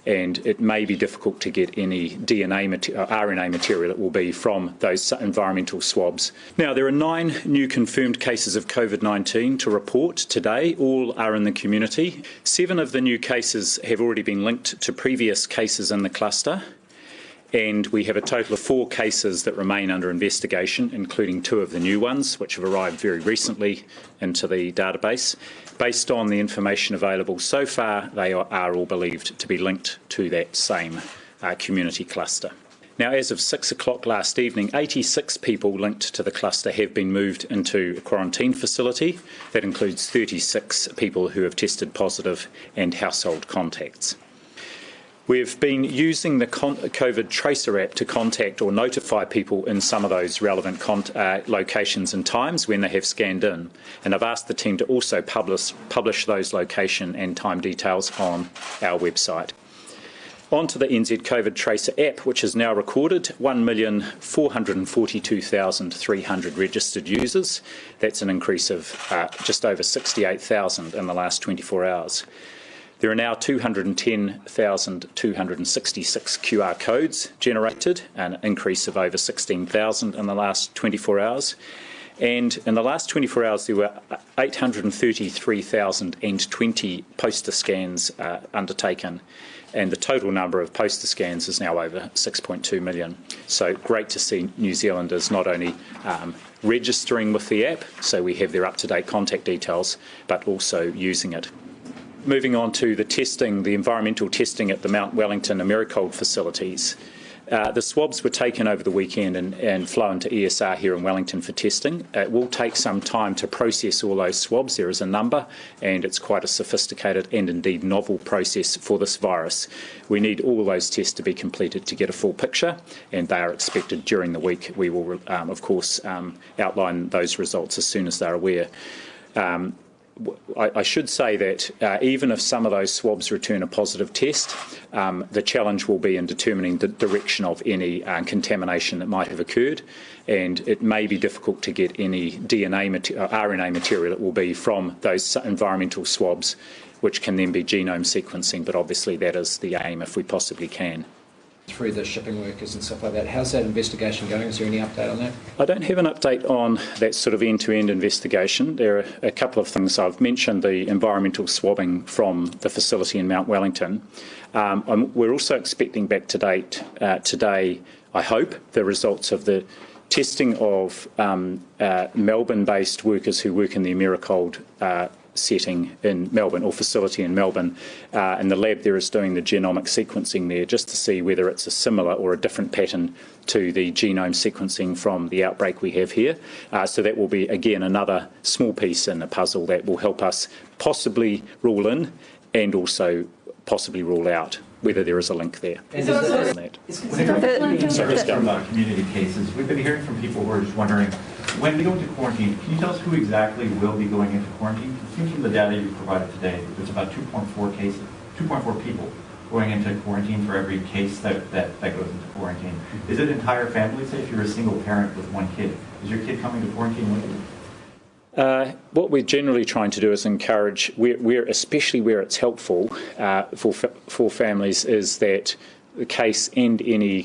and it may be difficult to get any RNA material. It will be from those environmental swabs. Now, there are 9 new confirmed cases of COVID-19 to report today. All are in the community. 7 of the new cases have already been linked to previous cases in the cluster, and we have a total of 4 cases that remain under investigation, including 2 of the new ones, which have arrived very recently into the database. Based on the information available so far, they are all believed to be linked to that same community cluster. Now, as of 6 o'clock last evening, 86 people linked to the cluster have been moved into a quarantine facility. That includes 36 people who have tested positive and household contacts. We've been using the COVID Tracer app to contact or notify people in some of those relevant locations and times when they have scanned in. And I've asked the team to also publish those location and time details on our website. Onto the NZ COVID Tracer app, which has now recorded 1,442,300 registered users. That's an increase of just over 68,000 in the last 24 hours. There are now 210,266 QR codes generated, an increase of over 16,000 in the last 24 hours. And in the last 24 hours, there were 833,020 poster scans undertaken. And the total number of poster scans is now over 6.2 million. So great to see New Zealanders not only registering with the app, so we have their up-to-date contact details, but also using it. Moving on to the testing, the environmental testing at the Mount Wellington and Americold facilities. The swabs were taken over the weekend and flown to ESR here in Wellington for testing. It will take some time to process all those swabs. There is a number, and it's quite a sophisticated and indeed novel process for this virus. We need all those tests to be completed to get a full picture, and they are expected during the week. We will, of course, outline those results as soon as they're aware. I should say that even if some of those swabs return a positive test, the challenge will be in determining the direction of any contamination that might have occurred, and it may be difficult to get any RNA material. It will be from those environmental swabs, which can then be genome sequencing, but obviously that is the aim if we possibly can. Through the shipping workers and stuff like that. How's that investigation going? Is there any update on that? I don't have an update on that sort of end-to-end investigation. There are a couple of things. I've mentioned the environmental swabbing from the facility in Mount Wellington. We're also expecting back to date today, I hope, the results of the testing of Melbourne-based workers who work in the Americold setting in Melbourne, or facility in Melbourne, and the lab there is doing the genomic sequencing there just to see whether it's a similar or a different pattern to the genome sequencing from the outbreak we have here. So that will be, again, another small piece in the puzzle that will help us possibly rule in and also possibly rule out whether there is a link there. When it comes to community cases, we've been hearing from people who are just wondering, when we go into quarantine, can you tell us who exactly will be going into quarantine? It seems from the data you provided today, there's about 2.4 people going into quarantine for every case that goes into quarantine. Is it entire families? Say if you're a single parent with 1 kid, is your kid coming to quarantine with you? What we're generally trying to do is encourage, especially where it's helpful for families, is that the case and any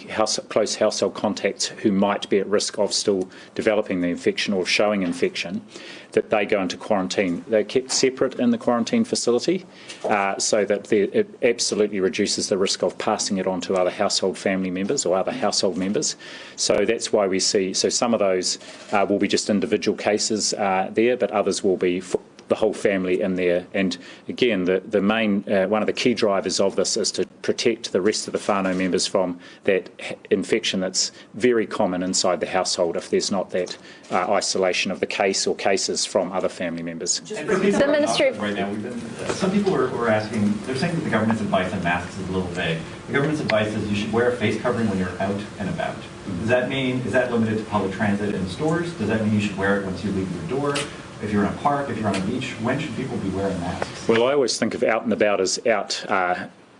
close household contacts who might be at risk of still developing the infection or showing infection, that they go into quarantine. They're kept separate in the quarantine facility so that it absolutely reduces the risk of passing it on to other household family members or other household members. So that's why we see, so some of those will be just individual cases there, but others will be the whole family in there. And again, the main one of the key drivers of this is to protect the rest of the whānau members from that infection that's very common inside the household if there's not that isolation of the case or cases from other family members. The Ministry of... Right now, some people are asking, they're saying that the government's advice on masks is a little vague. The government's advice is you should wear a face covering when you're out and about. Does that mean, is that limited to public transit and stores? Does that mean you should wear it once you leave your door? If you're in a park, if you're on a beach, when should people be wearing masks? Well, I always think of out and about as out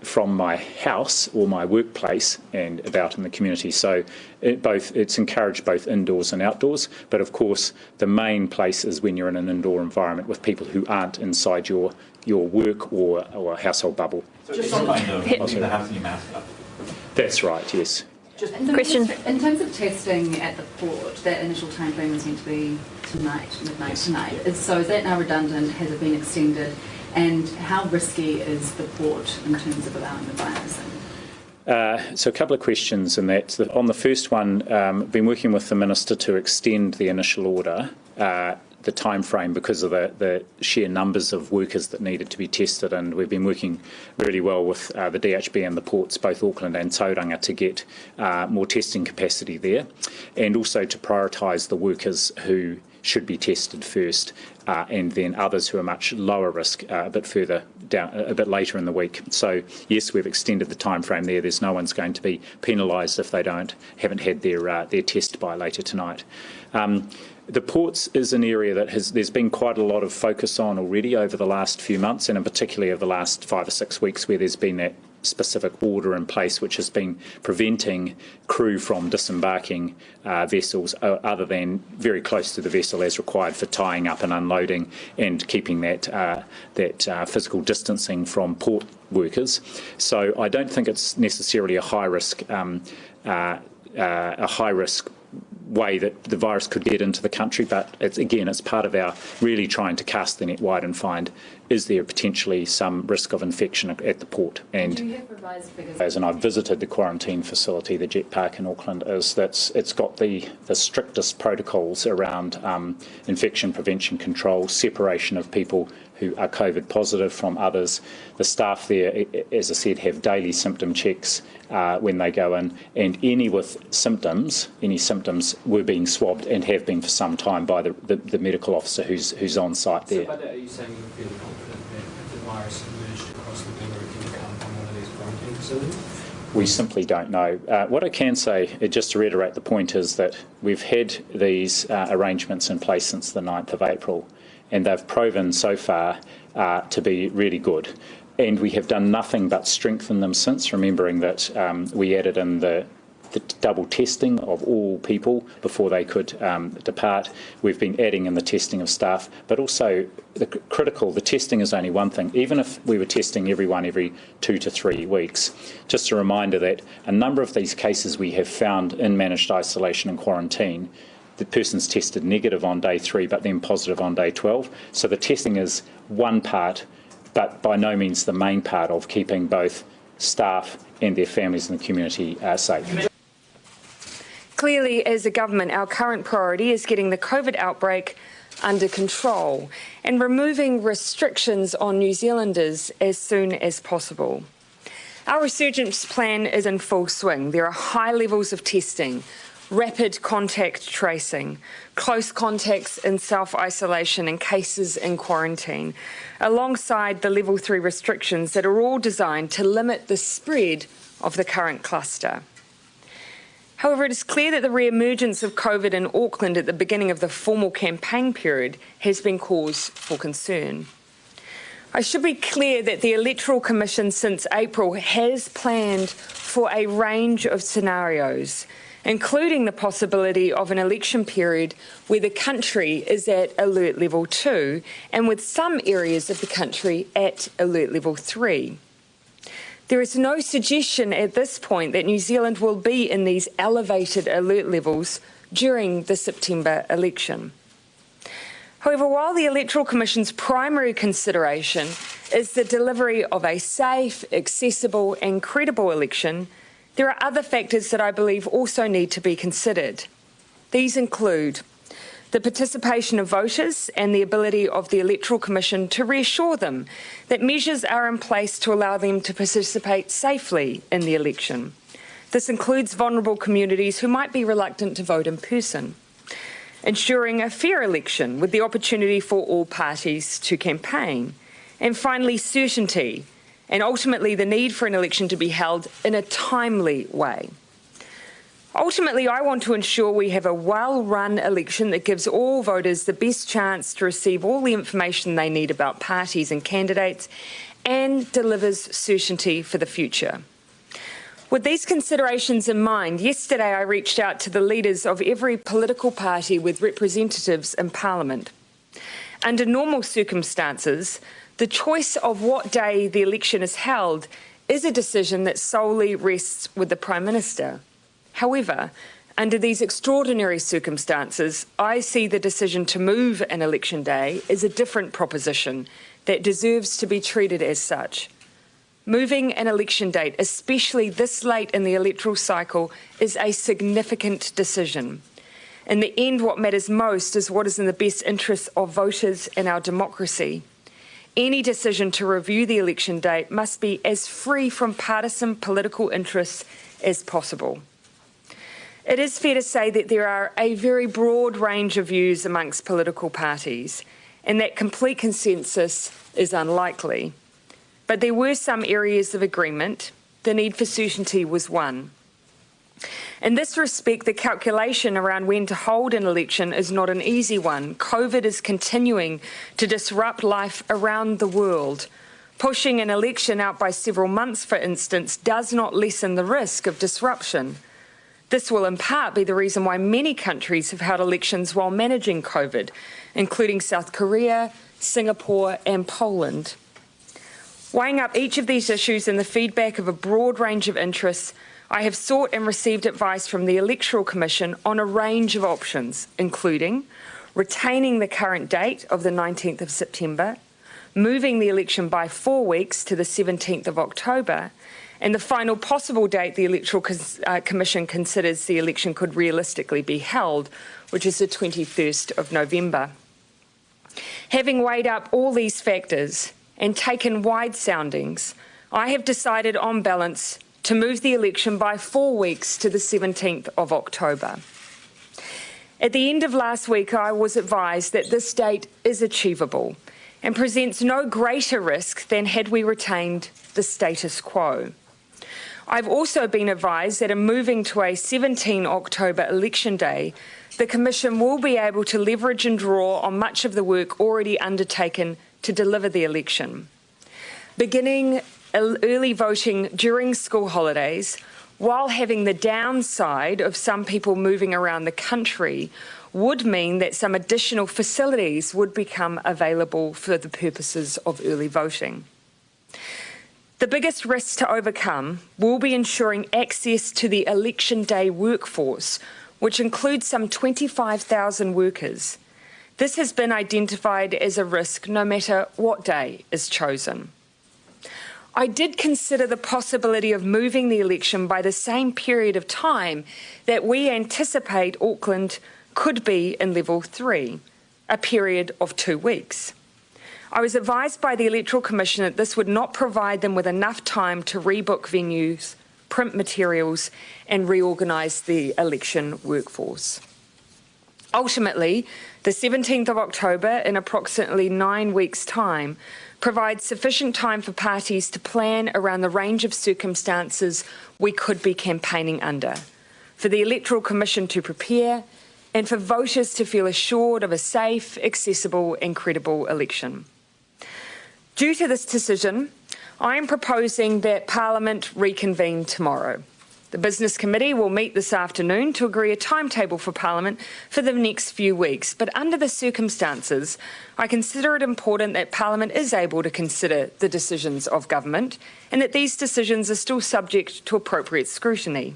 from my house or my workplace and about in the community. So it's encouraged both indoors and outdoors, but of course the main place is when you're in an indoor environment with people who aren't inside your work or household bubble. So just on mind though, you need to have some mask up. That's right, yes. Question. In terms of testing at the port, that initial timeframe was meant to be midnight tonight. So is that now redundant? Has it been extended? And how risky is the port in terms of allowing the virus in? So a couple of questions in that. On the first one, been working with the Minister to extend the initial order, the time frame, because of the sheer numbers of workers that needed to be tested, and we've been working really well with the DHB and the ports, both Auckland and Tauranga, to get more testing capacity there, and also to prioritise the workers who should be tested first, and then others who are much lower risk a bit further down, a bit later in the week. So yes, we've extended the time frame there. There's no one's going to be penalised if they haven't had their test by later tonight. The ports is an area that there's been quite a lot of focus on already over the last few months, and in particular over the last 5 or 6 weeks, where there's been that specific order in place which has been preventing crew from disembarking vessels other than very close to the vessel as required for tying up and unloading and keeping that physical distancing from port workers. So I don't think it's necessarily a high risk way that the virus could get into the country, but it's part of our really trying to cast the net wide and find, is there potentially some risk of infection at the port? And do you have revised figures? And I've visited the quarantine facility, the Jet Park in Auckland, it's got the strictest protocols around infection prevention control, separation of people who are COVID positive from others. The staff there, as I said, have daily symptom checks when they go in, and any symptoms were being swabbed and have been for some time by the medical officer who's on site there. So by that, are you saying you're fairly confident that if the virus emerged across the border, it can come from one of these quarantine facilities? We simply don't know. What I can say, just to reiterate the point, is that we've had these arrangements in place since the 9th of April, and they've proven so far to be really good. And we have done nothing but strengthen them since, remembering that we added in the double testing of all people before they could depart. We've been adding in the testing of staff, but also the testing is only one thing. Even if we were testing everyone every 2 to 3 weeks, just a reminder that a number of these cases we have found in managed isolation and quarantine, the person's tested negative on day 3, but then positive on day 12. So the testing is one part, but by no means the main part of keeping both staff and their families and the community safe. Clearly, as a government, our current priority is getting the COVID outbreak under control and removing restrictions on New Zealanders as soon as possible. Our resurgence plan is in full swing. There are high levels of testing, rapid contact tracing, close contacts in self-isolation and cases in quarantine, alongside the level 3 restrictions that are all designed to limit the spread of the current cluster. However, it is clear that the re-emergence of COVID in Auckland at the beginning of the formal campaign period has been cause for concern. I should be clear that the Electoral Commission since April has planned for a range of scenarios, including the possibility of an election period where the country is at alert level 2 and with some areas of the country at alert level 3. There is no suggestion at this point that New Zealand will be in these elevated alert levels during the September election. However, while the Electoral Commission's primary consideration is the delivery of a safe, accessible and credible election, there are other factors that I believe also need to be considered. These include the participation of voters and the ability of the Electoral Commission to reassure them that measures are in place to allow them to participate safely in the election. This includes vulnerable communities who might be reluctant to vote in person, ensuring a fair election with the opportunity for all parties to campaign, and finally certainty, and ultimately the need for an election to be held in a timely way. Ultimately, I want to ensure we have a well-run election that gives all voters the best chance to receive all the information they need about parties and candidates, and delivers certainty for the future. With these considerations in mind, yesterday I reached out to the leaders of every political party with representatives in Parliament. Under normal circumstances, the choice of what day the election is held is a decision that solely rests with the Prime Minister. However, under these extraordinary circumstances, I see the decision to move an election day as a different proposition that deserves to be treated as such. Moving an election date, especially this late in the electoral cycle, is a significant decision. In the end, what matters most is what is in the best interests of voters and our democracy. Any decision to review the election date must be as free from partisan political interests as possible. It is fair to say that there are a very broad range of views amongst political parties, and that complete consensus is unlikely. But there were some areas of agreement. The need for certainty was one. In this respect, the calculation around when to hold an election is not an easy one. COVID is continuing to disrupt life around the world. Pushing an election out by several months, for instance, does not lessen the risk of disruption. This will in part be the reason why many countries have held elections while managing COVID, including South Korea, Singapore and Poland. Weighing up each of these issues and the feedback of a broad range of interests, I have sought and received advice from the Electoral Commission on a range of options, including retaining the current date of the 19th of September, moving the election by 4 weeks to the 17th of October, and the final possible date the Electoral Commission considers the election could realistically be held, which is the 21st of November. Having weighed up all these factors and taken wide soundings, I have decided on balance to move the election by 4 weeks to the 17th of October. At the end of last week, I was advised that this date is achievable and presents no greater risk than had we retained the status quo. I've also been advised that in moving to a 17 October election day, the Commission will be able to leverage and draw on much of the work already undertaken to deliver the election. Beginning early voting during school holidays, while having the downside of some people moving around the country, would mean that some additional facilities would become available for the purposes of early voting. The biggest risk to overcome will be ensuring access to the election day workforce, which includes some 25,000 workers. This has been identified as a risk no matter what day is chosen. I did consider the possibility of moving the election by the same period of time that we anticipate Auckland could be in level 3, a period of 2 weeks. I was advised by the Electoral Commission that this would not provide them with enough time to rebook venues, print materials and reorganise the election workforce. Ultimately, the 17th of October, in approximately 9 weeks' time, provides sufficient time for parties to plan around the range of circumstances we could be campaigning under, for the Electoral Commission to prepare, and for voters to feel assured of a safe, accessible and credible election. Due to this decision, I am proposing that Parliament reconvene tomorrow. The Business Committee will meet this afternoon to agree a timetable for Parliament for the next few weeks, but under the circumstances, I consider it important that Parliament is able to consider the decisions of Government and that these decisions are still subject to appropriate scrutiny.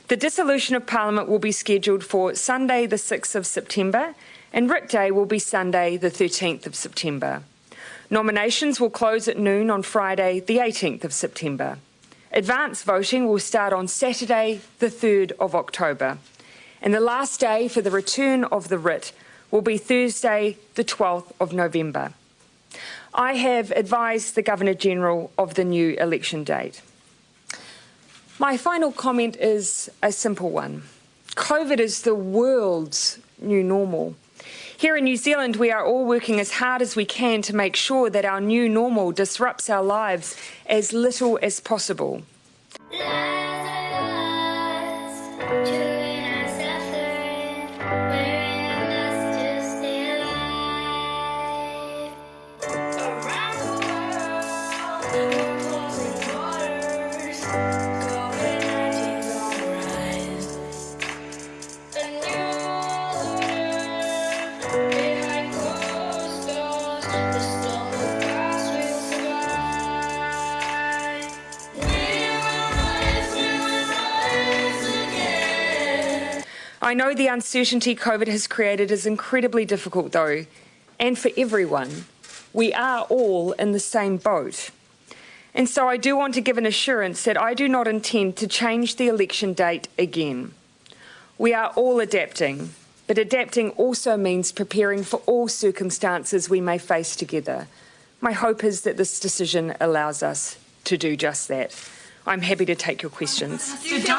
The dissolution of Parliament will be scheduled for Sunday the 6th of September and Writ Day will be Sunday the 13th of September. Nominations will close at noon on Friday the 18th of September. Advance voting will start on Saturday, the 3rd of October, and the last day for the return of the writ will be Thursday, the 12th of November. I have advised the Governor-General of the new election date. My final comment is a simple one. COVID is the world's new normal. Here in New Zealand, we are all working as hard as we can to make sure that our new normal disrupts our lives as little as possible. I know the uncertainty COVID has created is incredibly difficult though, and for everyone. We are all in the same boat. And so I do want to give an assurance that I do not intend to change the election date again. We are all adapting, but adapting also means preparing for all circumstances we may face together. My hope is that this decision allows us to do just that. I'm happy to take your questions. So don't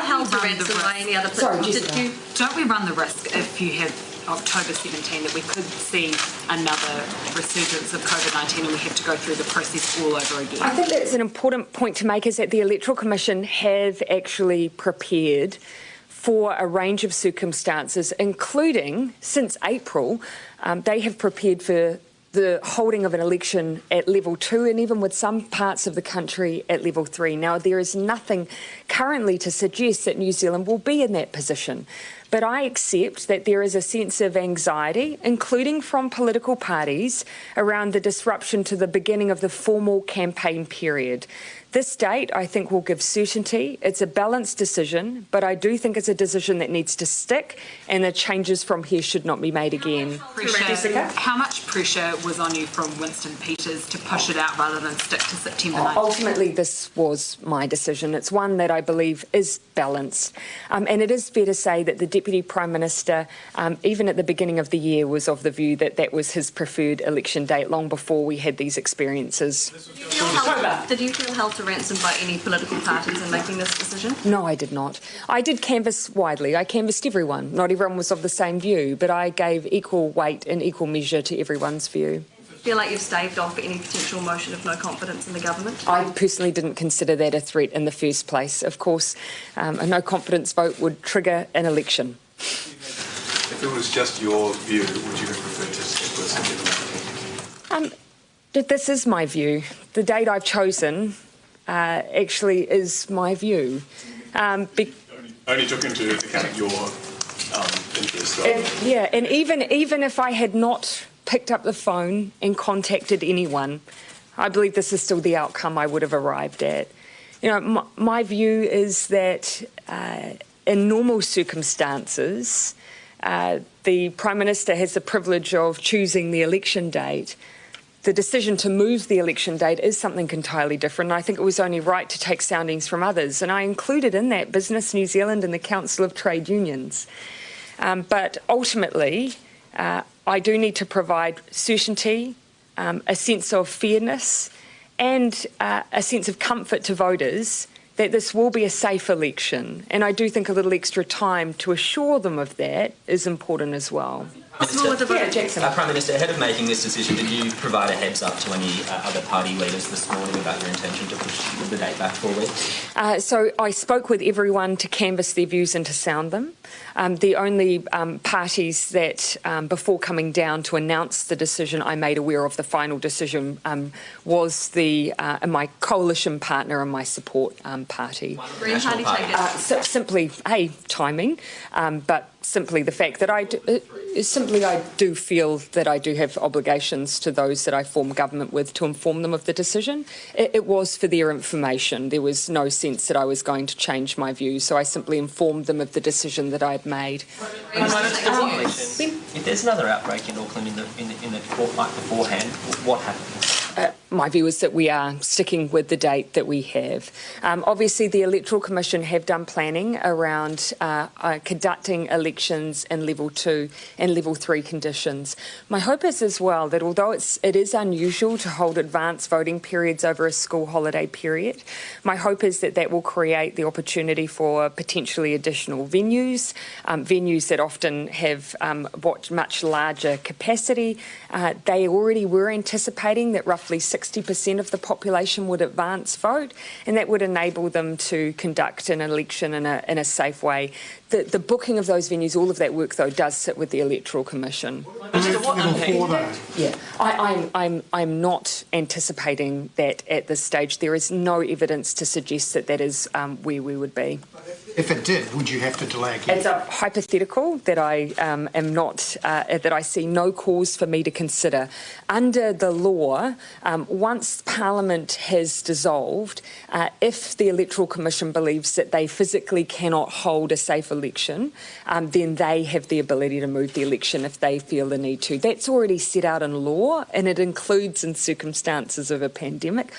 we run the risk if you have October 17 that we could see another resurgence of COVID-19 and we have to go through the process all over again? I think that's an important point to make, is that the Electoral Commission have actually prepared for a range of circumstances, including, since April, they have prepared for the holding of an election at level 2 and even with some parts of the country at level 3. Now, there is nothing currently to suggest that New Zealand will be in that position, but I accept that there is a sense of anxiety, including from political parties, around the disruption to the beginning of the formal campaign period. This date, I think, will give certainty. It's a balanced decision, but I do think it's a decision that needs to stick, and the changes from here should not be made again. How much pressure was on you from Winston Peters to push it out rather than stick to September 19th? Ultimately, this was my decision. It's one that I believe is balanced. And it is fair to say that the Deputy Prime Minister, even at the beginning of the year, was of the view that that was his preferred election date long before we had these experiences. Did you feel held to ransom by any political parties in making this decision? No, I did not. I did canvass widely. I canvassed everyone. Not everyone was of the same view, but I gave equal weight and equal measure to everyone's view. Feel like you've staved off any potential motion of no confidence in the government? I personally didn't consider that a threat in the first place. Of course, a no confidence vote would trigger an election. If it was just your view, would you have preferred to stick with September 19th? This is my view. The date I've chosen actually is my view. Only took into account your interests. And even if I had not picked up the phone and contacted anyone, I believe this is still the outcome I would have arrived at. You know, my view is that in normal circumstances, the Prime Minister has the privilege of choosing the election date. The decision to move the election date is something entirely different. I think it was only right to take soundings from others, and I included in that Business New Zealand and the Council of Trade Unions. But ultimately, I do need to provide certainty, a sense of fairness, and a sense of comfort to voters that this will be a safe election. And I do think a little extra time to assure them of that is important as well. Prime Minister, ahead of making this decision, did you provide a heads up to any other party leaders this morning about your intention to push the date back 4 weeks? So I spoke with everyone to canvass their views and to sound them. The only parties that, before coming down to announce the decision, I made aware of the final decision was my coalition partner and my support party. Green Party take it? Simply, timing, but simply the fact that I do feel that I do have obligations to those that I form government with to inform them of the decision. It was for their information. There was no sense that I was going to change my view, so I simply informed them of the decision that I had made. If there's another outbreak in Auckland in the fortnight beforehand, what happens? My view is that we are sticking with the date that we have. Obviously, the Electoral Commission have done planning around conducting elections in level 2 and level 3 conditions. My hope is as well that although it is unusual to hold advanced voting periods over a school holiday period, my hope is that that will create the opportunity for potentially additional venues, venues that often have much larger capacity. They already were anticipating that roughly 60% of the population would advance vote, and that would enable them to conduct an election in a safe way. The booking of those venues, all of that work, though, does sit with the Electoral Commission. Yeah, I'm not anticipating that at this stage. There is no evidence to suggest that that is where we would be. If it did, would you have to delay again? It's a hypothetical that I am not, that I see no cause for me to consider. Under the law, once Parliament has dissolved, if the Electoral Commission believes that they physically cannot hold a safe election, then they have the ability to move the election if they feel the need to. That's already set out in law, and it includes in circumstances of a pandemic.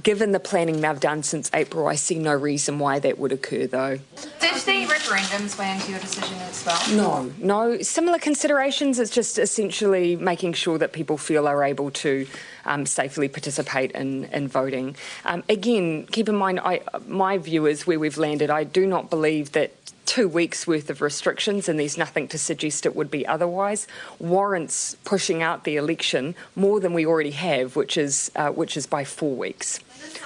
Given the planning they've done since April, I see no reason why that would occur, though. Did the referendums weigh into your decision as well? No. Similar considerations. It's just essentially making sure that people feel are able to safely participate in voting. Again, keep in mind, my view is where we've landed. I do not believe that 2 weeks worth of restrictions, and there's nothing to suggest it would be otherwise, warrants pushing out the election more than we already have, which is by 4 weeks.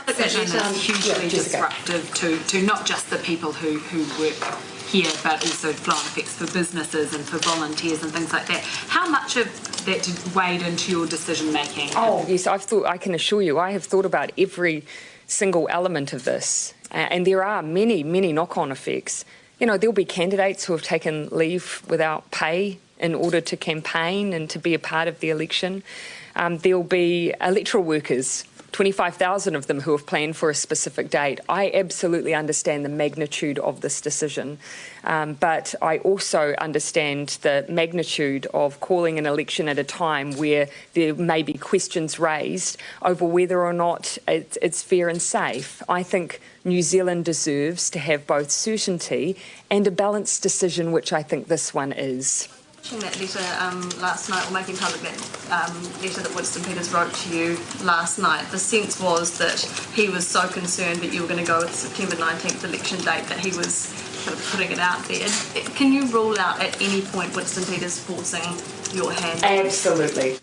Hugely disruptive to not just the people who work here, but also flow-on effects for businesses and for volunteers and things like that. How much of that weighed into your decision making? Oh yes, I can assure you, I have thought about every single element of this, and there are many knock-on effects. You know, there'll be candidates who have taken leave without pay in order to campaign and to be a part of the election. There'll be electoral workers, 25,000 of them, who have planned for a specific date. I absolutely understand the magnitude of this decision, but I also understand the magnitude of calling an election at a time where there may be questions raised over whether or not it's fair and safe. I think New Zealand deserves to have both certainty and a balanced decision, which I think this one is. Watching that letter last night, or making public that letter that Winston Peters wrote to you last night, the sense was that he was so concerned that you were going to go with the September 19th election date that he was kind of putting it out there. Can you rule out at any point Winston Peters forcing your hand? Absolutely.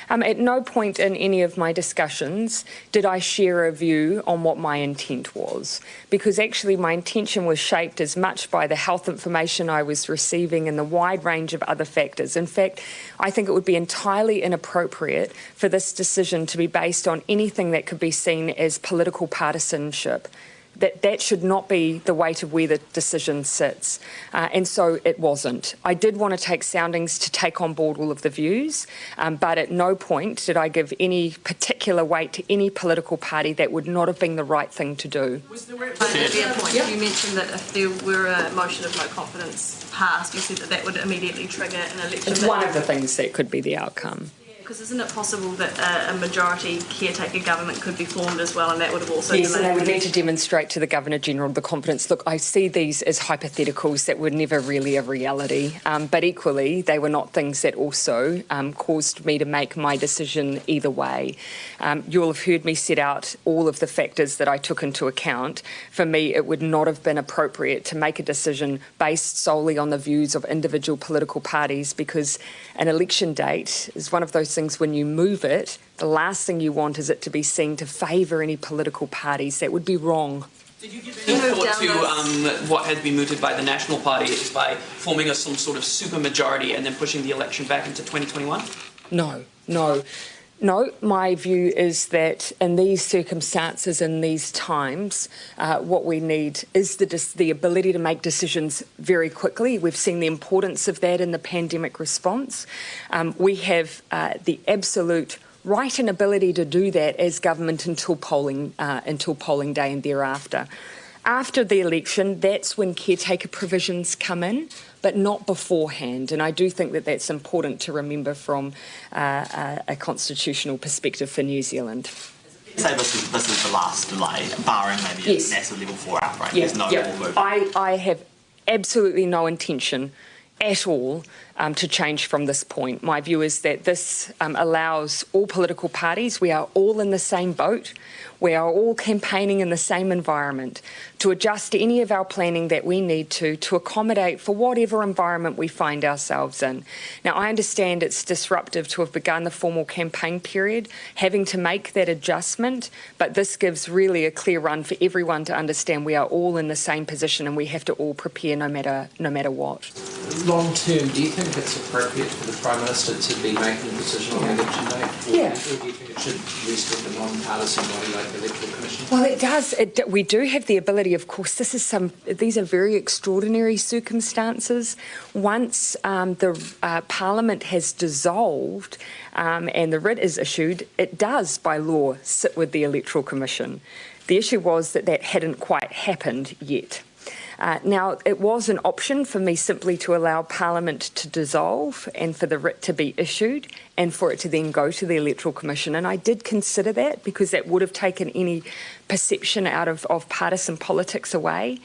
At no point in any of my discussions did I share a view on what my intent was, because actually my intention was shaped as much by the health information I was receiving and the wide range of other factors. In fact, I think it would be entirely inappropriate for this decision to be based on anything that could be seen as political partisanship. That should not be the weight of where the decision sits. And so it wasn't. I did want to take soundings to take on board all of the views, but at no point did I give any particular weight to any political party. That would not have been the right thing to do. You mentioned that if there were a motion of no confidence passed, you said that would immediately trigger an election. It's one of the things that could be the outcome. Because isn't it possible that a majority caretaker government could be formed as well, and that would have also... Yes, and they would need to demonstrate to the Governor-General the confidence. Look, I see these as hypotheticals that were never really a reality, but equally they were not things that also caused me to make my decision either way. You'll have heard me set out all of the factors that I took into account. For me, it would not have been appropriate to make a decision based solely on the views of individual political parties, because an election date is one of those things, when you move it, the last thing you want is it to be seen to favour any political parties. That would be wrong. Did you give any thought to what has been mooted by the National Party is by forming some sort of super majority and then pushing the election back into 2021? No, my view is that in these circumstances, in these times, what we need is the ability to make decisions very quickly. We've seen the importance of that in the pandemic response. We have the absolute right and ability to do that as government until polling day and thereafter. After the election, that's when caretaker provisions come in, but not beforehand. And I do think that that's important to remember from a constitutional perspective for New Zealand. Say this is the last delay, barring maybe a massive level 4 outbreak. There's no more movement. I have absolutely no intention at all to change from this point. My view is that this allows all political parties, we are all in the same boat, we are all campaigning in the same environment, to adjust any of our planning that we need to accommodate for whatever environment we find ourselves in. Now, I understand it's disruptive to have begun the formal campaign period, having to make that adjustment, but this gives really a clear run for everyone to understand we are all in the same position and we have to all prepare no matter what. Long term, do you think it's appropriate for the Prime Minister to be making a decision on the election date? or do you think it should rest with a non-partisan body like the Electoral Commission? Well, it does. We do have the ability, of course. These are very extraordinary circumstances. Once the Parliament has dissolved and the writ is issued, it does, by law, sit with the Electoral Commission. The issue was that hadn't quite happened yet. Now, it was an option for me simply to allow Parliament to dissolve and for the writ to be issued and for it to then go to the Electoral Commission. And I did consider that because that would have taken any perception out of partisan politics away.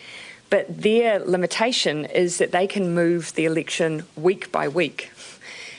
But their limitation is that they can move the election week by week.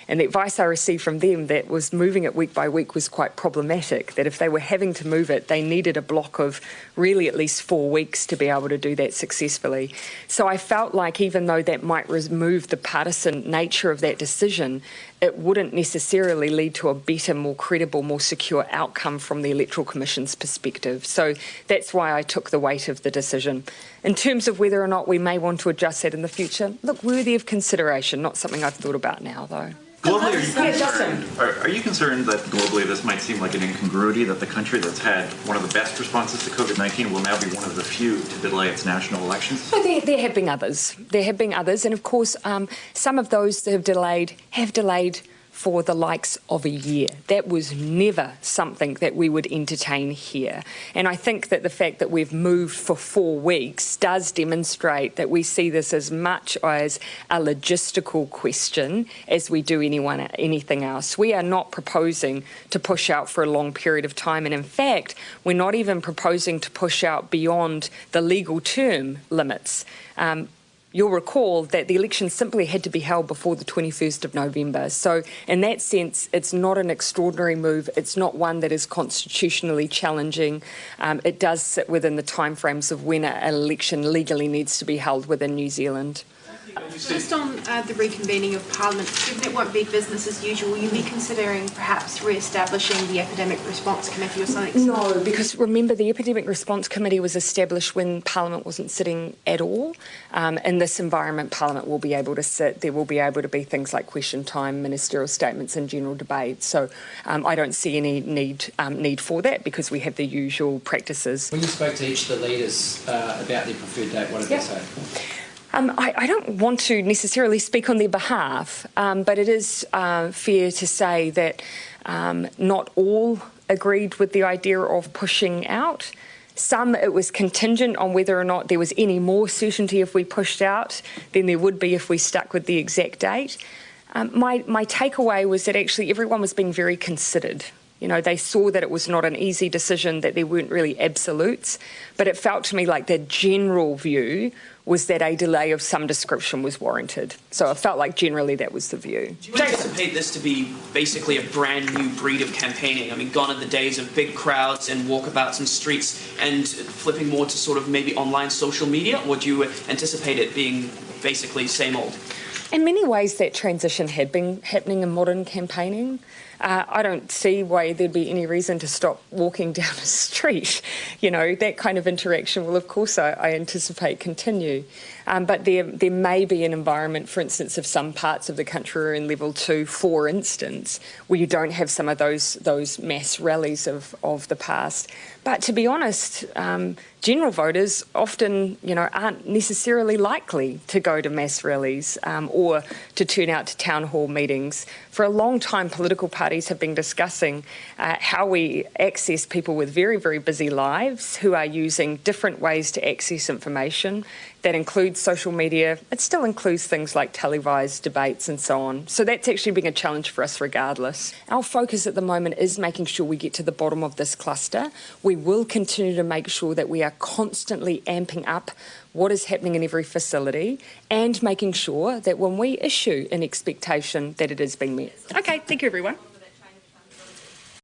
And the advice I received from them that was moving it week by week was quite problematic, that if they were having to move it, they needed a block of really at least 4 weeks to be able to do that successfully. So I felt like even though that might remove the partisan nature of that decision, it wouldn't necessarily lead to a better, more credible, more secure outcome from the Electoral Commission's perspective. So that's why I took the weight of the decision. In terms of whether or not we may want to adjust that in the future, look, worthy of consideration, not something I've thought about now, though. Globally, are you concerned that globally this might seem like an incongruity, that the country that's had one of the best responses to COVID-19 will now be one of the few to delay its national elections? Well, there have been others. There have been others. And, of course, some of those that have delayed for the likes of a year. That was never something that we would entertain here. And I think that the fact that we've moved for 4 weeks does demonstrate that we see this as much as a logistical question as we do anything else. We are not proposing to push out for a long period of time. And in fact, we're not even proposing to push out beyond the legal term limits. You'll recall that the election simply had to be held before the 21st of November. So in that sense, it's not an extraordinary move. It's not one that is constitutionally challenging. It does sit within the timeframes of when an election legally needs to be held within New Zealand. Just on the reconvening of Parliament, given it won't be business as usual, will you be considering perhaps re-establishing the Epidemic Response Committee or something? No, because remember the Epidemic Response Committee was established when Parliament wasn't sitting at all. In this environment, Parliament will be able to sit. There will be able to be things like question time, ministerial statements and general debate. So I don't see any need for that because we have the usual practices. When you spoke to each of the leaders about their preferred date, what did they say? I don't want to necessarily speak on their behalf, but it is fair to say that not all agreed with the idea of pushing out. Some, it was contingent on whether or not there was any more certainty if we pushed out than there would be if we stuck with the exact date. My takeaway was that actually everyone was being very considered. You know, they saw that it was not an easy decision, that there weren't really absolutes, but it felt to me like the general view was that a delay of some description was warranted. So I felt like generally that was the view. Do you anticipate this to be basically a brand new breed of campaigning? I mean, gone are the days of big crowds and walkabouts and streets and flipping more to sort of maybe online social media, or do you anticipate it being basically same old? In many ways, that transition had been happening in modern campaigning. I don't see why there'd be any reason to stop walking down a street. You know, that kind of interaction will, of course, I anticipate continue. But there may be an environment, for instance, if some parts of the country are in level 2, for instance, where you don't have some of those mass rallies of the past. But to be honest, general voters often, aren't necessarily likely to go to mass rallies or to turn out to town hall meetings. For a long time, political parties have been discussing how we access people with very, very busy lives who are using different ways to access information. That includes social media. It still includes things like televised debates and so on. So that's actually been a challenge for us regardless. Our focus at the moment is making sure we get to the bottom of this cluster. We will continue to make sure that we are constantly amping up what is happening in every facility and making sure that when we issue an expectation that it is being met. Okay, thank you everyone.